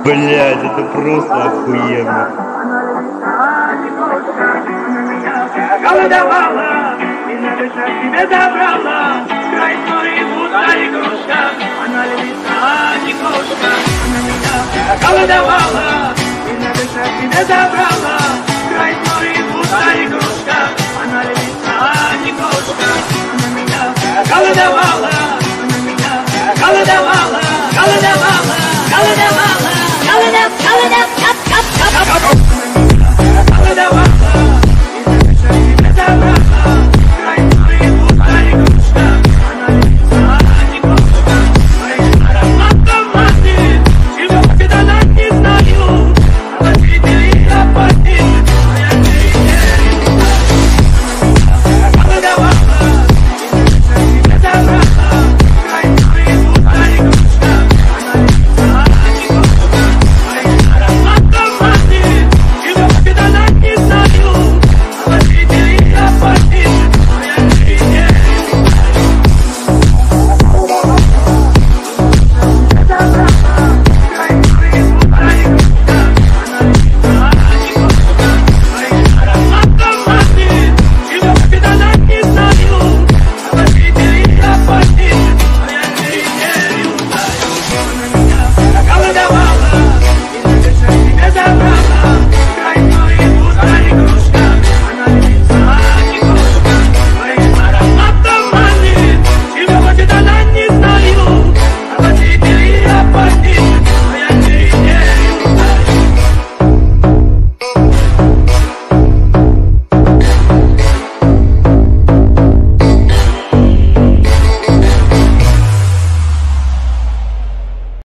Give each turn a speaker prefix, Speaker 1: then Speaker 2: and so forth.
Speaker 1: Блядь, это просто охуенно.
Speaker 2: Голодовала, и на душа себе забрала, край твоей будто игрушка, она львица, не кошка, она меня голодовала, и на душа себе забрала, край твоей будто игрушка, она львица, не кошка, она меня голодовала, она меня голодовала.